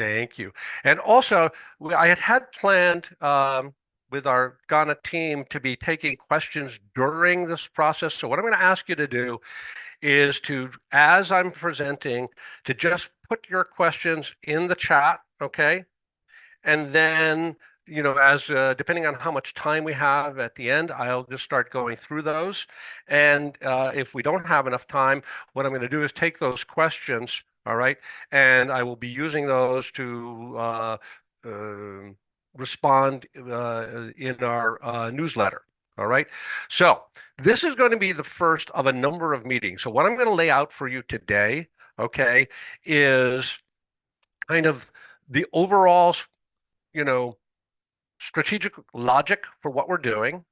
Thank you. And also, I had planned with our Ghana team to be taking questions during this process. So what I'm going to ask you to do is to, as I'm presenting, to just put your questions in the chat, okay? And then, as depending on how much time we have at the end, I'll just start going through those. And if we don't have enough time, what I'm going to do is take those questions, all right, and I will be using those to uh, respond in our newsletter. All right. So this is going to be the first of a number of meetings. So what I'm going to lay out for you today, okay, is kind of the overall, you know, strategic logic for what we're doing.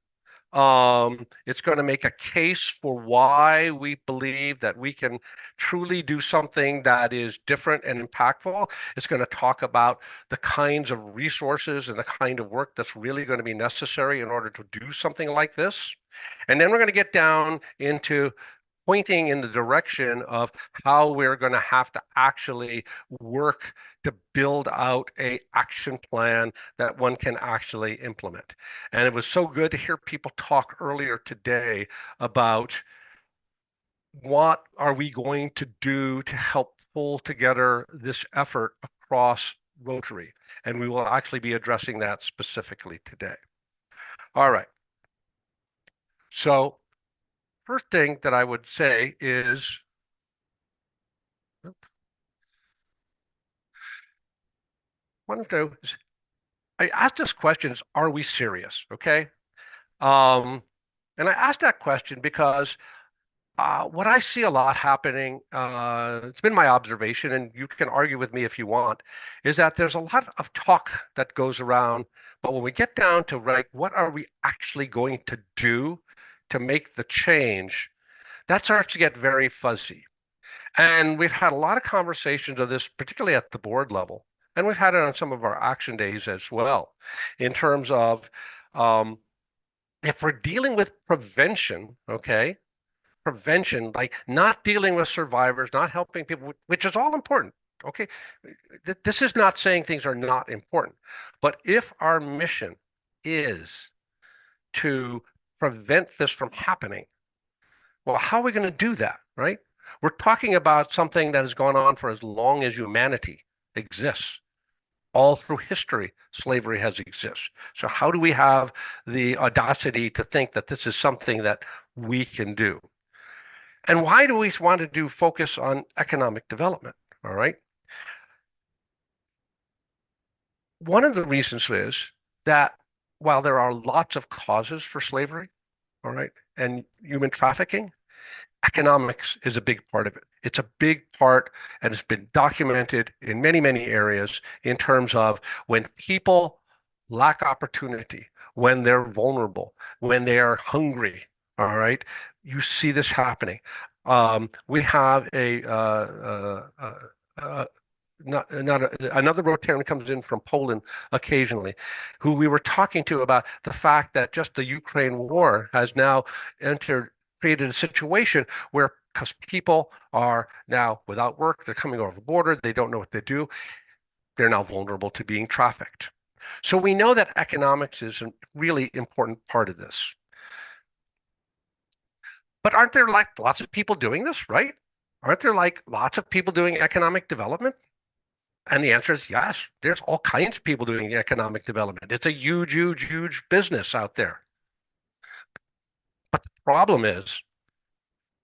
It's going to make a case for why we believe that we can truly do something that is different and impactful. It's going to talk about the kinds of resources and the kind of work that's really going to be necessary in order to do something like this. And then we're going to get down into pointing in the direction of how we're going to have to actually work to build out a action plan that one can actually implement. And it was so good to hear people talk earlier today about what are we going to do to help pull together this effort across Rotary. And we will actually be addressing that specifically today. All right. So first thing that I would say is, one of those, I asked this question is, are we serious? Okay. Um, and I asked that question because what I see a lot happening, it's been my observation, and you can argue with me if you want, is that there's a lot of talk that goes around, but when we get down to, right, what are we actually going to do to make the change, that starts to get very fuzzy. And we've had a lot of conversations of this, particularly at the board level. And we've had it on some of our action days as well, in terms of um, if we're dealing with prevention, okay, prevention, like not dealing with survivors, not helping people, which is all important. Okay. This is not saying things are not important. But if our mission is to prevent this from happening, well, how are we going to do that, right? We're talking about something that has gone on for as long as humanity exists. All through history, slavery has existed. So how do we have the audacity to think that this is something that we can do? And why do we want to do focus on economic development? All right. One of the reasons is that while there are lots of causes for slavery, all right, and human trafficking, economics is a big part of it. It's a big part, and it's been documented in many, many areas in terms of when people lack opportunity, when they're vulnerable, when they are hungry, all right, you see this happening. We have another Rotarian comes in from Poland occasionally, who we were talking to about the fact that just the Ukraine war has now created a situation where, because people are now without work, they're coming over the border, they don't know what to do, they're now vulnerable to being trafficked. So we know that economics is a really important part of this. But aren't there like lots of people doing this, right? Aren't there like lots of people doing economic development? And the answer is yes. There's all kinds of people doing economic development. It's a huge, huge, huge business out there. But the problem is,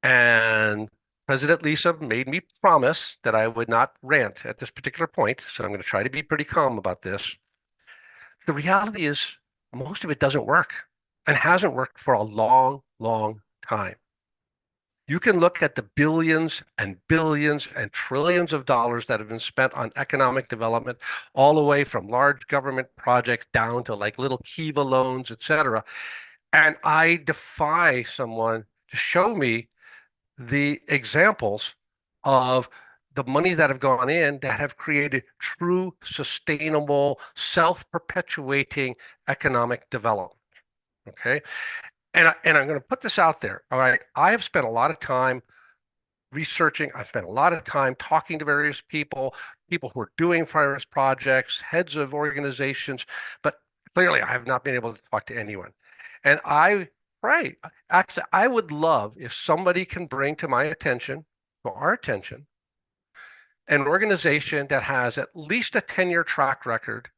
and President Lisa made me promise that I would not rant at this particular point, so I'm going to try to be pretty calm about this. The reality is, most of it doesn't work and hasn't worked for a long, long time. You can look at the billions and billions and trillions of dollars that have been spent on economic development, all the way from large government projects down to like little Kiva loans, et cetera. And I defy someone to show me the examples of the money that have gone in that have created true, sustainable, self-perpetuating economic development. Okay. And I'm going to put this out there. All right. I have spent a lot of time researching. I've spent a lot of time talking to various people, people who are doing forest projects, heads of organizations, but clearly I have not been able to talk to anyone. And I pray, actually, I would love if somebody can bring to my attention, to our attention, an organization that has at least a 10-year track record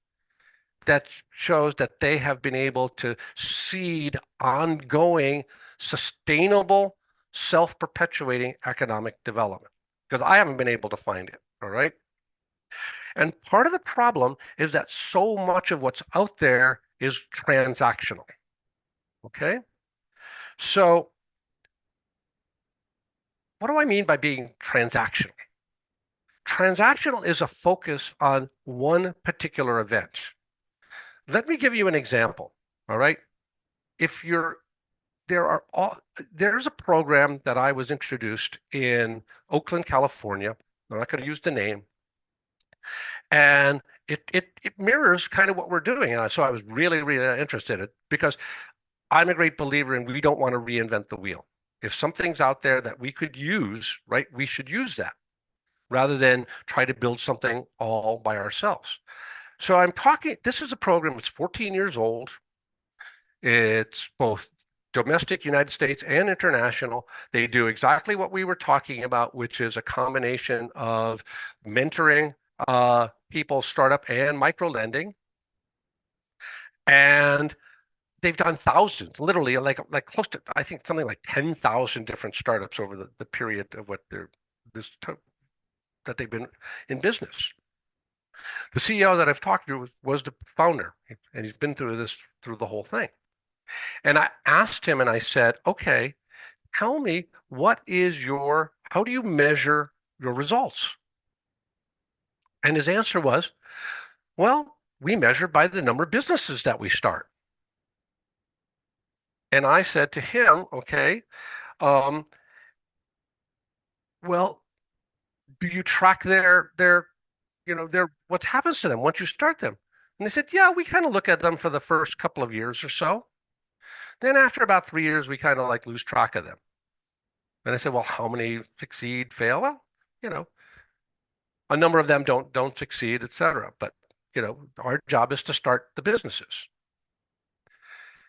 that shows that they have been able to seed ongoing, sustainable, self-perpetuating economic development. Because I haven't been able to find it. All right. And part of the problem is that so much of what's out there is transactional. Okay. So, what do I mean by being transactional? Transactional is a focus on one particular event. Let me give you an example. All right. If you're there's a program that I was introduced in Oakland, California. I'm not going to use the name, and it mirrors kind of what we're doing. And so I was really interested in it because I'm a great believer in we don't want to reinvent the wheel. If something's out there that we could use, right, we should use that rather than try to build something all by ourselves. So I'm talking, this is a program that's 14 years old. It's both domestic, United States, and international. They do exactly what we were talking about, which is a combination of mentoring people, startup, and micro lending. And they've done thousands, literally like close to, I think something like 10,000 different startups over the period of what that they've been in business. The CEO that I've talked to was the founder, and he's been through the whole thing. And I asked him and I said, okay, tell me how do you measure your results? And his answer was, well, we measure by the number of businesses that we start. And I said to him, okay, well, do you track what happens to them once you start them? And they said, yeah, we kind of look at them for the first couple of years or so. Then after about 3 years, we kind of like lose track of them. And I said, well, how many succeed, fail? Well, a number of them don't succeed, et cetera. But our job is to start the businesses.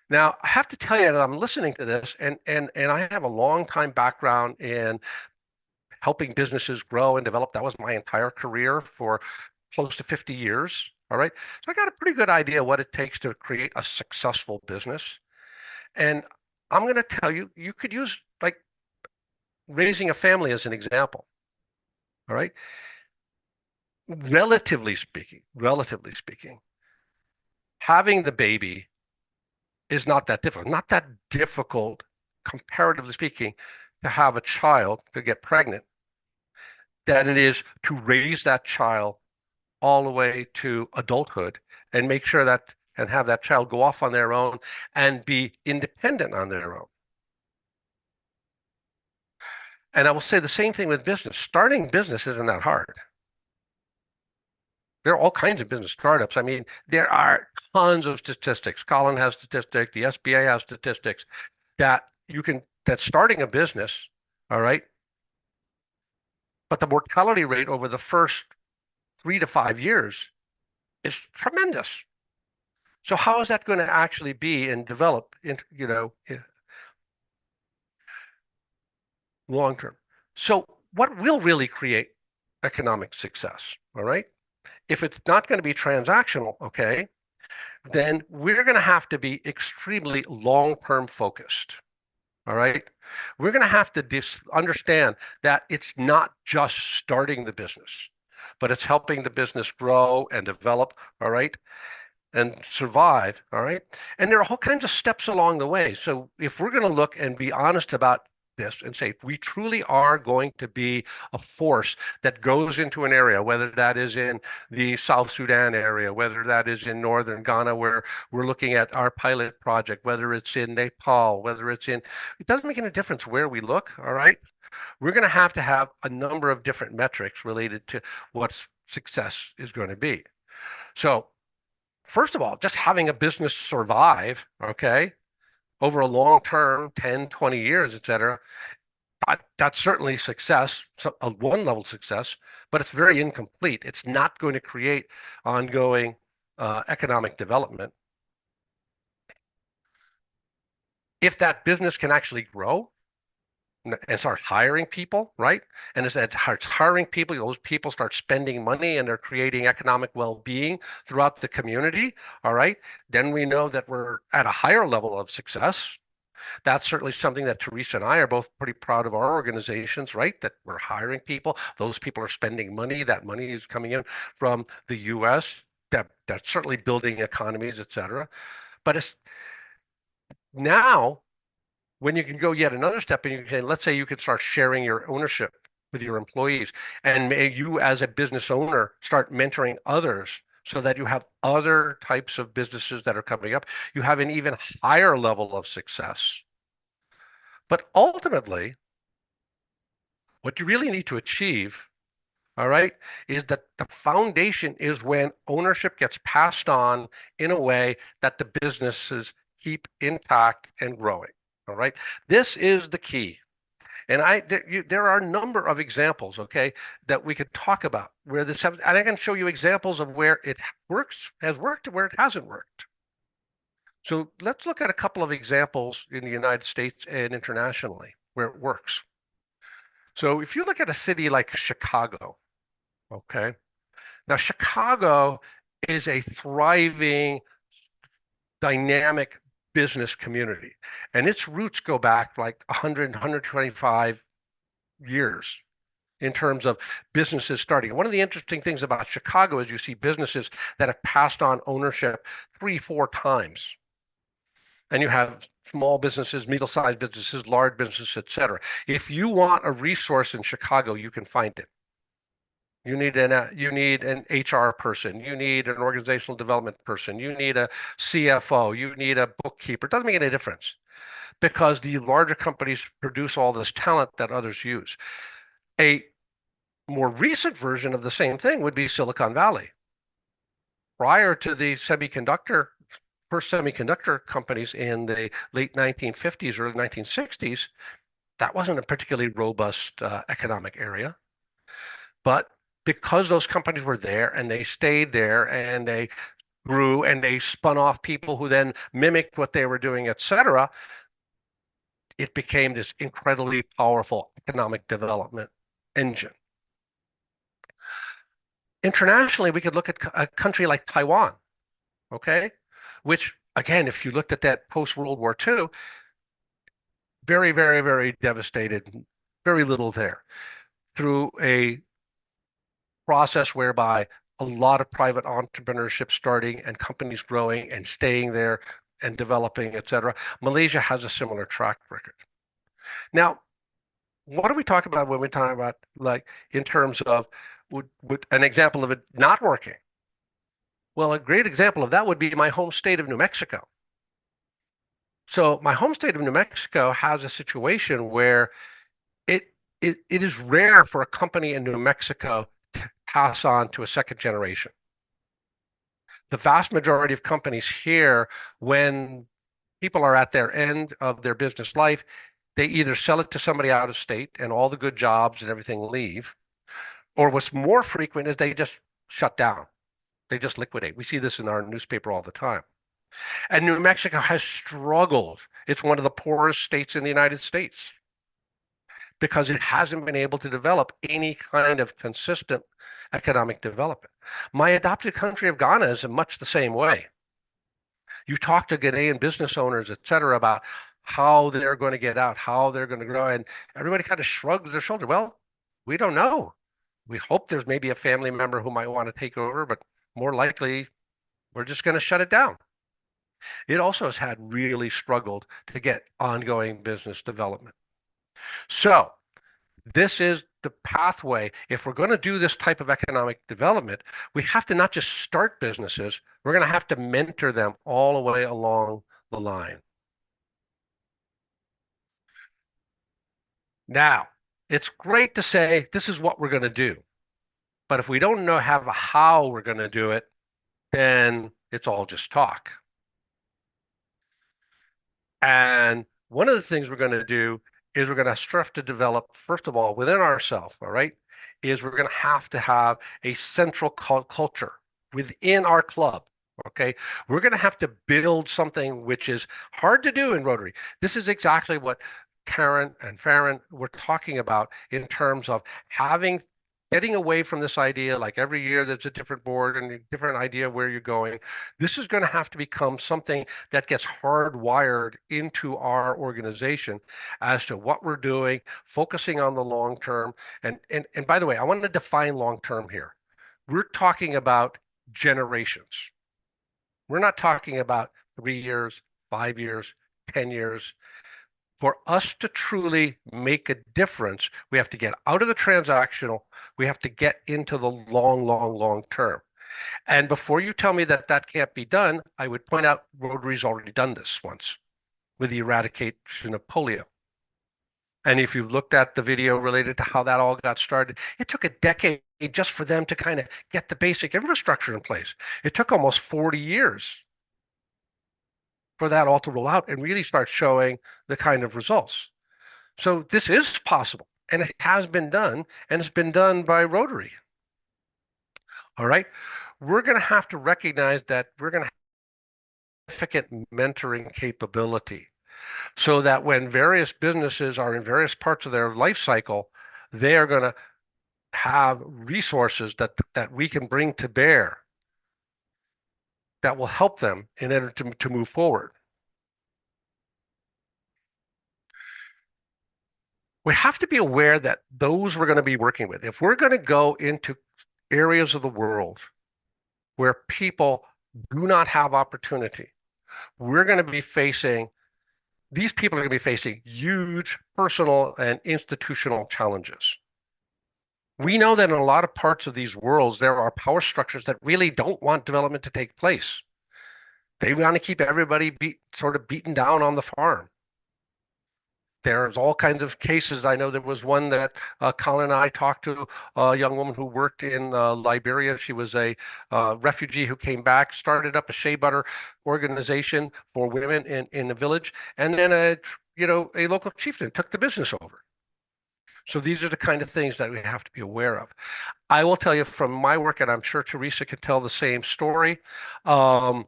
Now, I have to tell you that I'm listening to this, and I have a long time background in helping businesses grow and develop. That was my entire career for close to 50 years. All right. So I got a pretty good idea what it takes to create a successful business. And I'm going to tell you, you could use like raising a family as an example. All right. Relatively speaking, having the baby is not that difficult, comparatively speaking, to have a child, to get pregnant, than it is to raise that child all the way to adulthood and make sure that and have that child go off on their own and be independent on their own. And I will say the same thing with business. Starting business isn't that hard. There are all kinds of business startups. I mean, there are tons of statistics. Colin has statistics, the SBA has statistics that starting a business, all right, but the mortality rate over the first 3 to 5 years is tremendous. So how is that going to actually be and develop long term? So what will really create economic success? All right. If it's not going to be transactional, okay, then we're going to have to be extremely long-term focused. All right. We're going to have to understand that it's not just starting the business, but it's helping the business grow and develop. All right. And survive. All right. And there are all kinds of steps along the way. So if we're going to look and be honest about this and say we truly are going to be a force that goes into an area, whether that is in the South Sudan area, whether that is in northern Ghana, where we're looking at our pilot project, whether it's in Nepal, it doesn't make any difference where we look. All right. We're going to have a number of different metrics related to what success is going to be. So first of all, just having a business survive, okay, over a long term, 10, 20 years, et cetera, That's certainly success, a one level success, but it's very incomplete. It's not going to create ongoing economic development. If that business can actually grow and start hiring people, right? And as it starts hiring people, those people start spending money and they're creating economic well-being throughout the community, all right? Then we know that we're at a higher level of success. That's certainly something that Teresa and I are both pretty proud of our organizations, right? That we're hiring people. Those people are spending money. That money is coming in from the US. That's certainly building economies, et cetera. But it's now when you can go yet another step and you can, let's say you could start sharing your ownership with your employees, and may you as a business owner start mentoring others so that you have other types of businesses that are coming up. You have an even higher level of success. But ultimately, what you really need to achieve, all right, is that the foundation is when ownership gets passed on in a way that the businesses keep intact and growing. All right. This is the key. And there are a number of examples, okay, that we could talk about where this happens. And I can show you examples of where it works, has worked, and where it hasn't worked. So let's look at a couple of examples in the United States and internationally where it works. So if you look at a city like Chicago, okay, now Chicago is a thriving, dynamic business community, and its roots go back like 100, 125 years in terms of businesses starting. One of the interesting things about Chicago is you see businesses that have passed on ownership 3, 4 times. And you have small businesses, middle-sized businesses, large businesses, et cetera. If you want a resource in Chicago, you can find it. You need an HR person, you need an organizational development person, you need a CFO, you need a bookkeeper. It doesn't make any difference because the larger companies produce all this talent that others use. A more recent version of the same thing would be Silicon Valley. Prior to the first semiconductor companies in the late 1950s, early 1960s, that wasn't a particularly robust economic area. But because those companies were there and they stayed there and they grew and they spun off people who then mimicked what they were doing, et cetera, it became this incredibly powerful economic development engine. Internationally, we could look at a country like Taiwan, okay? Which, again, if you looked at that post-World War II, very, very, very devastated, very little there, through a process whereby a lot of private entrepreneurship starting and companies growing and staying there and developing, et cetera. Malaysia has a similar track record. Now, what do we talk about when we talk about like in terms of would an example of it not working? Well, a great example of that would be my home state of New Mexico. So my home state of New Mexico has a situation where it is rare for a company in New Mexico to pass on to a second generation. The vast majority of companies here, when people are at their end of their business life, they either sell it to somebody out of state and all the good jobs and everything leave, or what's more frequent is they just shut down. They just liquidate. We see this in our newspaper all the time. And New Mexico has struggled. It's one of the poorest states in the United States because it hasn't been able to develop any kind of consistent economic development. My adopted country of Ghana is in much the same way. You talk to Ghanaian business owners, et cetera, about how they're going to get out, how they're going to grow, and everybody kind of shrugs their shoulder. Well, we don't know. We hope there's maybe a family member who might want to take over, but more likely we're just going to shut it down. It also has had really struggled to get ongoing business development. So this is the pathway. If we're going to do this type of economic development, we have to not just start businesses, we're going to have to mentor them all the way along the line. Now, it's great to say this is what we're going to do. But if we don't know have a how we're going to do it, then it's all just talk. And one of the things we're going to do is we're going to have to develop, first of all, within ourselves, all right, is we're going to have a central culture within our club. Okay, we're going to have to build something which is hard to do in Rotary. This is exactly what Karen and Farron were talking about in terms of getting away from this idea like every year there's a different board and a different idea where you're going. This is going to have to become something that gets hardwired into our organization as to what we're doing, focusing on the long term. And by the way, I want to define long term here. We're talking about generations. We're not talking about 3 years, 5 years, 10 years. For us to truly make a difference, we have to get out of the transactional. We have to get into the long, long, long term. And before you tell me that that can't be done, I would point out Rotary's already done this once with the eradication of polio. And if you've looked at the video related to how that all got started, it took a decade just for them to kind of get the basic infrastructure in place. It took almost 40 years for that all to roll out and really start showing the kind of results. So this is possible, and it has been done, and it's been done by Rotary. All right. We're going to have to recognize that we're going to have significant mentoring capability so that when various businesses are in various parts of their life cycle, they are going to have resources that we can bring to bear that will help them in order to move forward. We have to be aware that those we're going to be working with, if we're going to go into areas of the world where people do not have opportunity, we're going to be facing, these people are going to be facing huge personal and institutional challenges. We know that in a lot of parts of these worlds, there are power structures that really don't want development to take place. They want to keep everybody sort of beaten down on the farm. There's all kinds of cases. I know there was one that Colin and I talked to a young woman who worked in Liberia. She was a refugee who came back, started up a shea butter organization for women in the village, and then a local chieftain took the business over. So these are the kind of things that we have to be aware of. I will tell you from my work, and I'm sure Teresa could tell the same story, the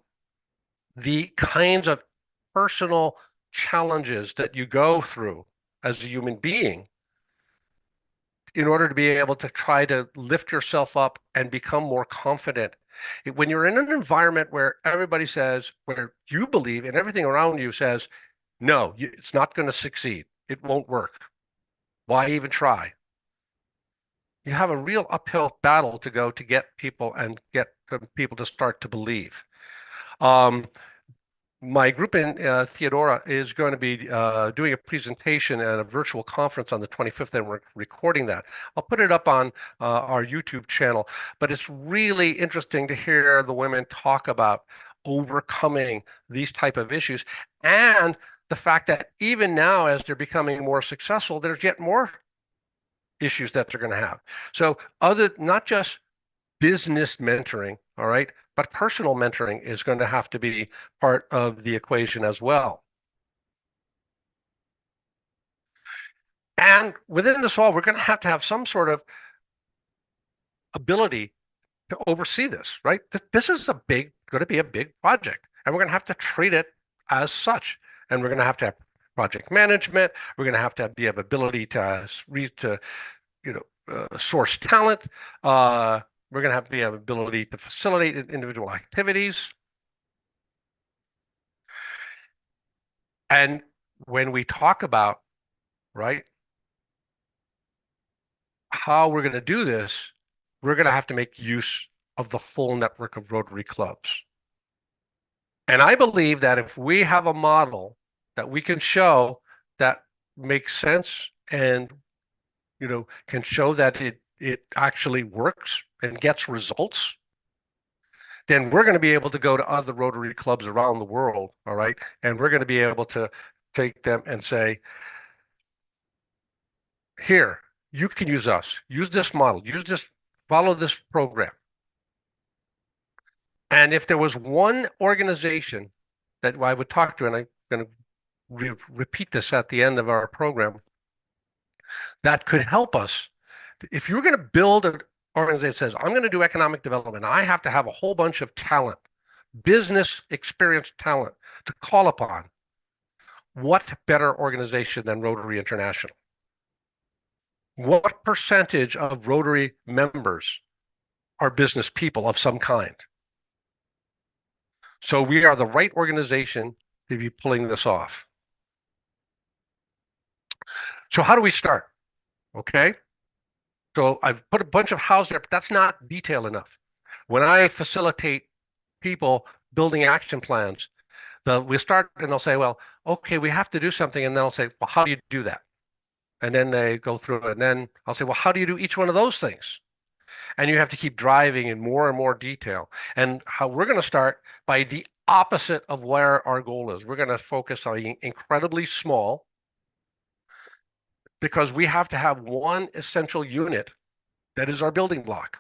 kinds of personal challenges that you go through as a human being in order to be able to try to lift yourself up and become more confident. When you're in an environment where everybody says, where you believe and everything around you says, no, it's not going to succeed. It won't work. Why even try? You have a real uphill battle to go to get people and get people to start to believe. My group in Theodora is going to be doing a presentation at a virtual conference on the 25th, and we're recording that. I'll put it up on our YouTube channel, but it's really interesting to hear the women talk about overcoming these type of issues and the fact that even now, as they're becoming more successful, there's yet more issues that they're going to have. So not just business mentoring, all right, but personal mentoring is going to have to be part of the equation as well. And within this all, we're going to have some sort of ability to oversee this, right? This is going to be a big project, and we're going to have to treat it as such. And we're going to have project management. We're going to have the ability to source talent. We're going to have the ability to facilitate individual activities. And when we talk about, right, how we're going to do this, we're going to have to make use of the full network of Rotary clubs. And I believe that if we have a model that we can show that makes sense and, can show that it actually works and gets results, then we're going to be able to go to other Rotary clubs around the world, all right? And we're going to be able to take them and say, here, you can use us, use this model, follow this program. And if there was one organization that I would talk to, and I'm going to repeat this at the end of our program, that could help us. If you're going to build an organization that says, I'm going to do economic development, I have to have a whole bunch of talent, business experienced talent to call upon. What better organization than Rotary International? What percentage of Rotary members are business people of some kind? So we are the right organization to be pulling this off. So how do we start? Okay. So I've put a bunch of houses there, but that's not detail enough. When I facilitate people building action plans, we start and they'll say, well, okay, we have to do something. And then I'll say, well, how do you do that? And then they go through it. And then I'll say, well, how do you do each one of those things? And you have to keep driving in more and more detail. And how we're going to start by the opposite of where our goal is. We're going to focus on being incredibly small because we have to have one essential unit that is our building block.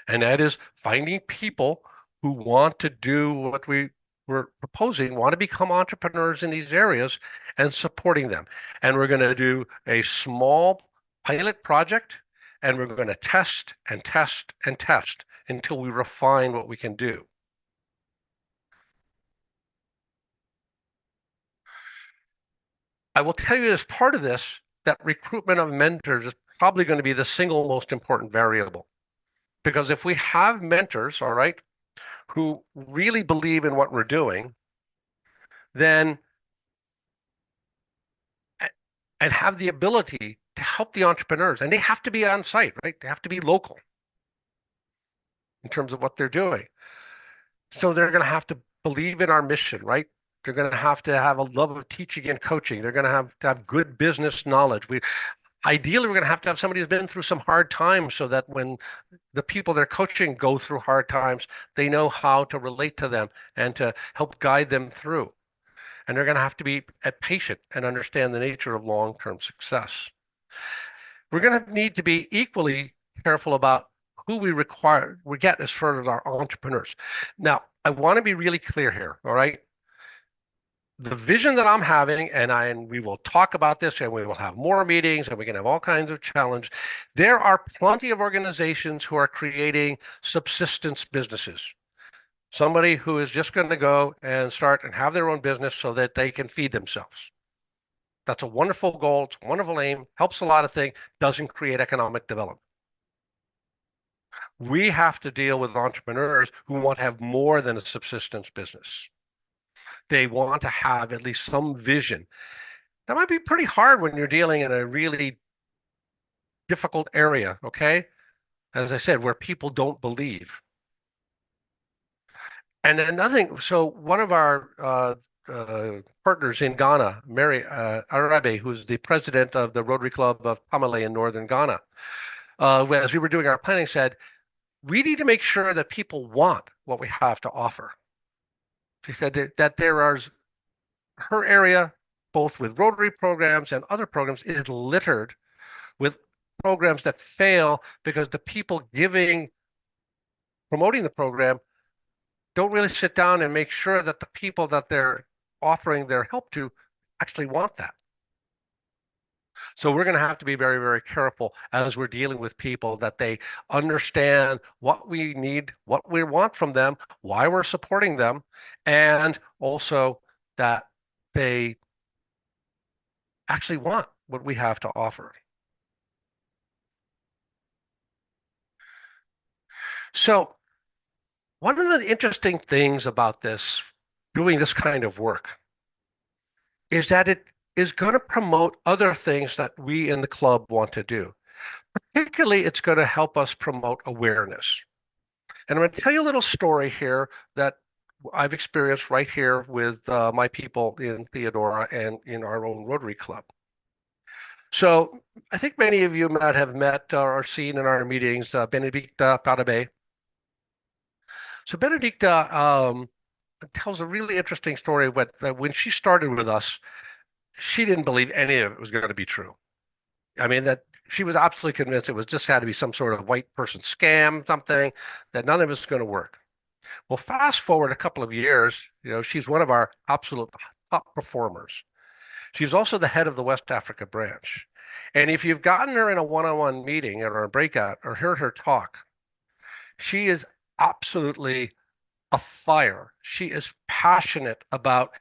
And that is finding people who want to do what we were proposing, want to become entrepreneurs in these areas and supporting them. And we're going to do a small pilot project and we're going to test and test and test until we refine what we can do. I will tell you as part of this that recruitment of mentors is probably going to be the single most important variable. Because if we have mentors, all right, who really believe in what we're doing, then and have the ability to help the entrepreneurs, and they have to be on site, right? They have to be local in terms of what they're doing. So they're going to have to believe in our mission, right? They're going to have a love of teaching and coaching. They're going to have good business knowledge. Ideally, we're going to have somebody who's been through some hard times so that when the people they're coaching go through hard times, they know how to relate to them and to help guide them through. And they're going to have to be patient and understand the nature of long-term success. We're going to need to be equally careful about who we get as far as our entrepreneurs. Now, I want to be really clear here, all right? The vision that I'm having, and we will talk about this, and we will have more meetings, and we can have all kinds of challenges. There are plenty of organizations who are creating subsistence businesses. Somebody who is just going to go and start and have their own business so that they can feed themselves. That's a wonderful goal. It's a wonderful aim. Helps a lot of things. Doesn't create economic development. We have to deal with entrepreneurs who want to have more than a subsistence business. They want to have at least some vision. That might be pretty hard when you're dealing in a really difficult area, okay? As I said, where people don't believe. And another thing, so one of our partners in Ghana, Mary Arabe, who's the president of the Rotary Club of Tamale in northern Ghana, as we were doing our planning, said, we need to make sure that people want what we have to offer. She said that her area, both with Rotary programs and other programs, is littered with programs that fail because the people promoting the program don't really sit down and make sure that the people that they're offering their help to actually want that. So we're going to have to be very, very careful as we're dealing with people that they understand what we need, what we want from them, why we're supporting them, and also that they actually want what we have to offer. So one of the interesting things about doing this kind of work, is that it is going to promote other things that we in the club want to do. Particularly, it's going to help us promote awareness. And I'm going to tell you a little story here that I've experienced right here with my people in Theodora and in our own Rotary Club. So I think many of you might have met or seen in our meetings Benedicta Parabe. So Benedicta tells a really interesting story that when she started with us, she didn't believe any of it was going to be true. I mean, that she was absolutely convinced it was just had to be some sort of white person scam, something that none of it's going to work. Well, fast forward a couple of years, she's one of our absolute top performers. She's also the head of the West Africa branch. And if you've gotten her in a one-on-one meeting or a breakout or heard her talk, she is absolutely a fire. She is passionate about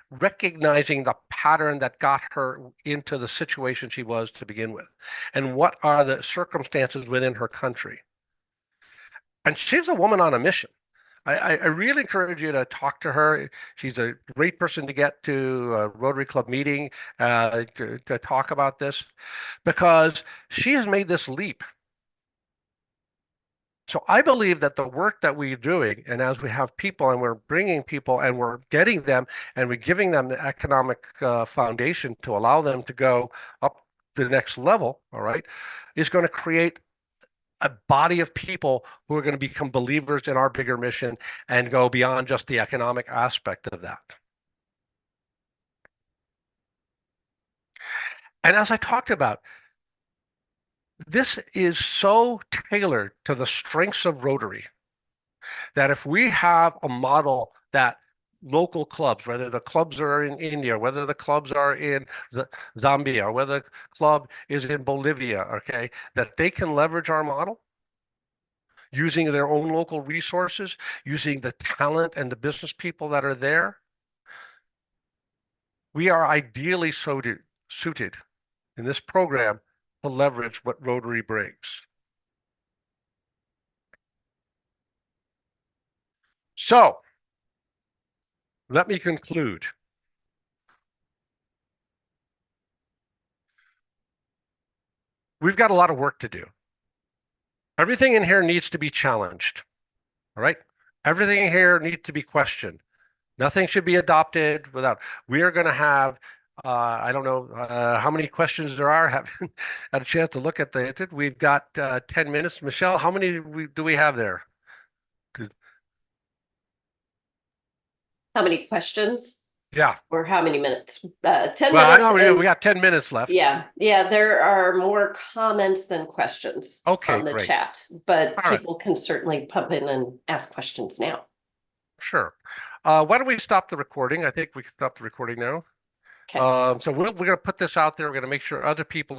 recognizing the pattern that got her into the situation she was to begin with, and what are the circumstances within her country. And she's a woman on a mission. I really encourage you to talk to her. She's a great person to get to a Rotary Club meeting to talk about this, because she has made this leap. So I believe that the work that we're doing, and as we have people and we're bringing people and we're getting them and we're giving them the economic foundation to allow them to go up the next level, all right, is going to create a body of people who are going to become believers in our bigger mission and go beyond just the economic aspect of that. And as I talked about, this is so tailored to the strengths of Rotary that if we have a model that local clubs, whether the clubs are in India, whether the clubs are in Zambia, or whether the club is in Bolivia, okay, that they can leverage our model using their own local resources, using the talent and the business people that are there. We are ideally suited in this program to leverage what Rotary brings. So let me conclude. We've got a lot of work to do. Everything in here needs to be challenged. All right. Everything here needs to be questioned. Nothing should be adopted without. We are going to have, I don't know how many questions there are. Haven't had a chance to look at it. We've got 10 minutes. Michelle, how many do we have there? How many questions Yeah. or how many minutes? 10 Well, I minutes. know we got 10 minutes left. Yeah, there are more comments than questions Okay, on the great. chat, but All right. people can certainly pump in and ask questions now. Sure. Why don't we stop the recording? I think we can stop the recording now. Okay. So we're going to put this out there. We're going to make sure other people